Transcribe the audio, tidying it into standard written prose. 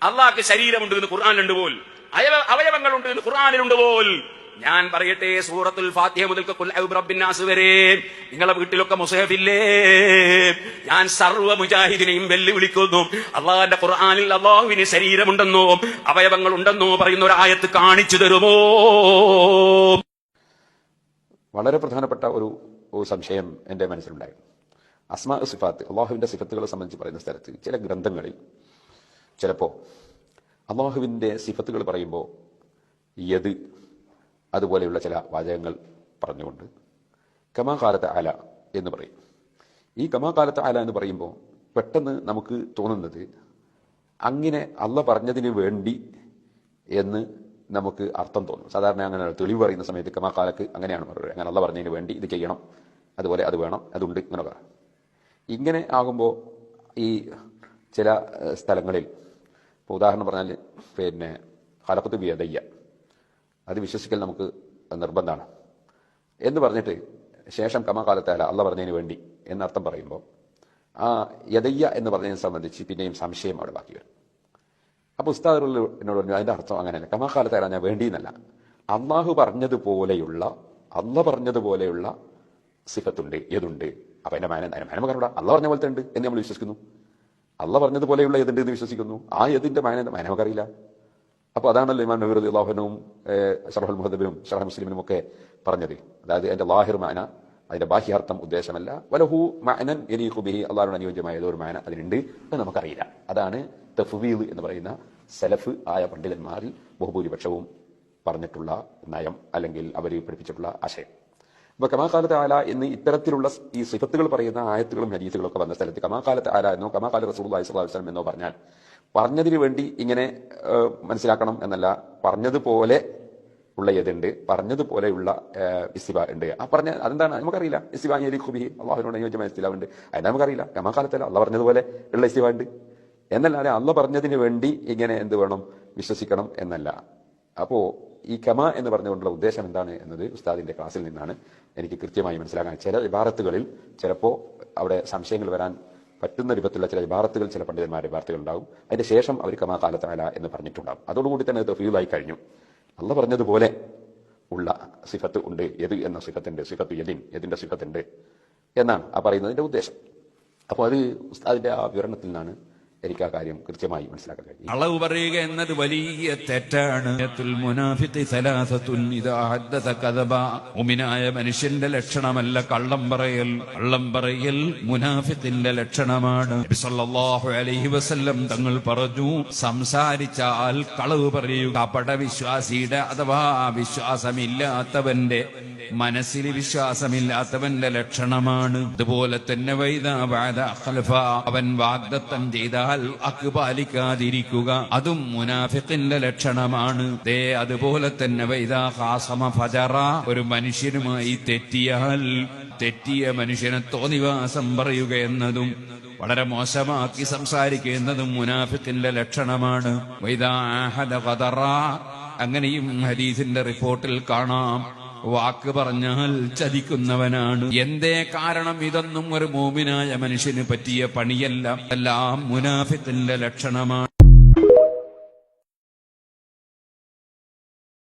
അള്ളാഹ്ക്ക് ശരീരമുണ്ട് എന്ന് ഖുർആനിലുണ്ട് പോൽ, അവയവങ്ങളുണ്ട് എന്ന് ഖുർആനിലുണ്ട് പോൽ. ഞാൻ പറയട്ടെ, സൂറത്തുൽ ഫാത്തിഹ മുതൽക്ക് ഖുൽ അഊദു ബിറബ്ബിന്നാസ് വരെ നിങ്ങളെ വീട്ടിലൊക്കെ മുസഹഫില്ലേ? ഞാൻ സർവ്വ മുജാഹിദിനെയും വെല്ലുവിളിക്കുന്നു. അള്ളാഹിന്റെ ഖുർആനിൽ അള്ളാഹുവിന് ശരീരമുണ്ടെന്നോ അവയവങ്ങളുണ്ടെന്നോ പറയുന്ന ഒരു ആയത്ത് കാണിച്ചു തരുമോ? വളരെ പ്രധാനപ്പെട്ട ഒരു സംശയം എന്റെ മനസ്സിലുണ്ടായിരുന്നു. അസ്മാ സിഫാത്ത്, അള്ളാഹുവിന്റെ സിഫത്തുകളെ സംബന്ധിച്ച് പറയുന്ന സ്ഥലത്ത് ചില ഗ്രന്ഥങ്ങളിൽ ചിലപ്പോൾ അള്ളാഹുവിന്റെ സിഫത്തുകൾ പറയുമ്പോൾ യദ് അതുപോലെയുള്ള ചില വാചകങ്ങൾ പറഞ്ഞുകൊണ്ട് കമാ ഖാലത അല എന്ന് പറയും. ഈ കമാ ഖാലത അല എന്ന് പറയുമ്പോൾ പെട്ടെന്ന് നമുക്ക് തോന്നുന്നത് അങ്ങനെ അള്ള പറഞ്ഞതിന് വേണ്ടി എന്ന് നമുക്ക് അർത്ഥം തോന്നും. സാധാരണ അങ്ങനെ തെളിവ് പറയുന്ന സമയത്ത് കമാ ഖാലക്ക് അങ്ങനെയാണ് പറയുന്നത്, അങ്ങനെ അള്ള പറഞ്ഞതിന് വേണ്ടി ഇത് ചെയ്യണം, അതുപോലെ അത് വേണം, അതുണ്ട്, ഇങ്ങനെ പറയാം. ഇങ്ങനെ ആകുമ്പോൾ ഈ ചില സ്ഥലങ്ങളിൽ ഇപ്പോൾ ഉദാഹരണം പറഞ്ഞാൽ ഖലഖ്തു ബിയദയ്യ, അത് വിശ്വസിക്കൽ നമുക്ക് നിർബന്ധമാണ് എന്ന് പറഞ്ഞിട്ട് ശേഷം കമാ ഖാലതഅല അള്ള പറഞ്ഞതിന് വേണ്ടി എന്നർത്ഥം പറയുമ്പോൾ ആ യദയ്യ എന്ന് പറഞ്ഞതിനെ സംബന്ധിച്ച് പിന്നെയും സംശയം അവിടെ ബാക്കി വരും. അപ്പോൾ ഉസ്താദ് എന്നോട് പറഞ്ഞു അതിന്റെ അർത്ഥം അങ്ങനെയല്ല, കമാ ഖാലതഅല ഞാൻ വേണ്ടി എന്നല്ല, അള്ളാഹു പറഞ്ഞതുപോലെയുള്ള സിഫത്തുണ്ട്, ഏതുണ്ട്. അപ്പൊ അതിന്റെ മാനം പറഞ്ഞൂടാ, അള്ള പറഞ്ഞ പോലത്തെ ഉണ്ട് എന്ന് നമ്മൾ വിശ്വസിക്കുന്നു. അള്ള പറഞ്ഞതുപോലെയുള്ള ഏതുണ്ട് എന്ന് വിശ്വസിക്കുന്നു. ആ ഏതിന്റെ മാനം നമുക്കറിയില്ല. അപ്പൊ അതാണല്ലോ ഇമാം നബവി റളിയല്ലാഹു അൻഹുവും ശറഹുൽ മുഹദ്ദബിനും ശറഹ് മുസ്ലിമിനും ഒക്കെ പറഞ്ഞത്. അതായത് അതിന്റെ ലാഹിർ മാന, അതിന്റെ ബാഹ്യാർത്ഥം ഉദ്ദേശമല്ല, വലഹു മഅനൻ യലീഖു ബിഹി, അള്ളാഹുവിന് അനുയോജ്യമായ ഏതൊരു മാന അതിനുണ്ട്, അത് നമുക്കറിയില്ല. അതാണ് തഫ്വീദ് എന്ന് പറയുന്ന സലഫ് ആയ പണ്ഡിതന്മാരിൽ ബഹുഭൂരിപക്ഷവും പറഞ്ഞിട്ടുള്ള നയം, അല്ലെങ്കിൽ അവർ പഠിപ്പിച്ചിട്ടുള്ള ആശയം. അപ്പൊ കമാ ഖാലത അല എന്ന് ഇത്തരത്തിലുള്ള ഈ സിഫത്തുകൾ പറയുന്ന ആയത്തുകളും ഹദീസുകളും ഒക്കെ വന്ന സ്ഥലത്ത് കമാ ഖാലത അല എന്നോ കമാ ഖാല റസൂലുള്ളാഹി സ്വല്ലല്ലാഹു അലൈഹി വസല്ലം എന്നോ പറഞ്ഞാൽ പറഞ്ഞതിന് വേണ്ടി ഇങ്ങനെ മനസ്സിലാക്കണം എന്നല്ല, പറഞ്ഞതുപോലെ ഉള്ള ഏതുണ്ട്, പറഞ്ഞതുപോലെയുള്ള ഇസ്തിബ ഉണ്ട്. ആ പറഞ്ഞ അതെന്താണ് നമുക്കറിയില്ല. ഇസ്തിബ യലീഖു ബിഹി, അള്ളാഹുവിനോട് അനുയോജ്യമായ ഇസ്തിബ ഉണ്ട്, അതിന് നമുക്കറിയില്ല. കമാ ഖാലത അല, അള്ള പറഞ്ഞതുപോലെ ഉള്ള ഇസ്തിബ ഉണ്ട് എന്നല്ലാതെ അള്ള പറഞ്ഞതിന് വേണ്ടി ഇങ്ങനെ എന്ത് വേണം വിശ്വസിക്കണം എന്നല്ല. അപ്പോ ഈ കമാ എന്ന് പറഞ്ഞുകൊണ്ടുള്ള ഉദ്ദേശം എന്താണ് എന്നത് ഉസ്താദിന്റെ ക്ലാസ്സിൽ നിന്നാണ് എനിക്ക് കൃത്യമായി മനസ്സിലാക്കാൻ. ചില ഇബാറത്തുകളിൽ ചിലപ്പോൾ അവിടെ സംശയങ്ങൾ വരാൻ പറ്റുന്ന രൂപത്തിലുള്ള ചില ഇബാറത്തുകൾ, ചില പണ്ഡിതന്മാരുടെ ഇബാറത്തുകൾ ഉണ്ടാവും. അതിന്റെ ശേഷം അവർ കമാ ഖാലത അല എന്ന് പറഞ്ഞിട്ടുണ്ടാവും. അതോടുകൂടി തന്നെ തഫ്വീദായി കഴിഞ്ഞു. അള്ള പറഞ്ഞതുപോലെ ഉള്ള സിഫത്ത് ഉണ്ട്, യദ് എന്ന സിഫത്തുണ്ട്, സിഫത്ത് യദിന്റെ സിഫത്തുണ്ട് എന്നാണ് ആ പറയുന്നതിന്റെ ഉദ്ദേശം. അപ്പോൾ അത് ഉസ്താദിന്റെ ആ വിവരണത്തിൽ നിന്നാണ് എനിക്ക് ആ കാര്യം കൃത്യമായി മനസ്സിലാക്കാൻ കഴിയും. അളവ് പറയുക എന്നത് വലിയ തെറ്റാണ്. മുഅ്മിനായ മനുഷ്യന്റെ ലക്ഷണമല്ല കള്ളം പറയൽ. കള്ളം പറയൽ മുനാഫിഖിന്റെ ലക്ഷണമാണ്. നബി സല്ലല്ലാഹു അലൈഹി വസല്ലം തങ്ങൾ പറഞ്ഞു, സംസാരിച്ചാൽ കളവ് പറയുക കപടവിശ്വാസിയുടെ അഥവാ വിശ്വാസമില്ലാത്തവന്റെ മനസ്സിൽ വിശ്വാസമില്ലാത്തവന്റെ ലക്ഷണമാണ്. അതുപോലെ തന്നെ അവൻ വാഗ്ദത്തം ചെയ്താൽ പാലിക്കാതിരിക്കുക, അതും മുനാഫിഖിന്റെ ലക്ഷണമാണ്. അതുപോലെ തന്നെ ഒരു മനുഷ്യനുമായി തെറ്റിയ മനുഷ്യനെ തോന്നിവാസം പറയുക എന്നതും വളരെ മോശമാക്കി സംസാരിക്കുന്നതും മുനാഫിഖിന്റെ ലക്ഷണമാണ്. അങ്ങനെയും ഹദീസിന്റെ റിപ്പോർട്ടിൽ കാണാം, വാക്ക് പറഞ്ഞാൽ ചതിക്കുന്നവനാണ്. എന്തേ കാരണം? ഇതൊന്നും ഒരു മുഅ്മിനായ മനുഷ്യന് പറ്റിയ പണിയല്ല, എല്ലാം മുനാഫിഖിന്റെ ലക്ഷണമാണ്.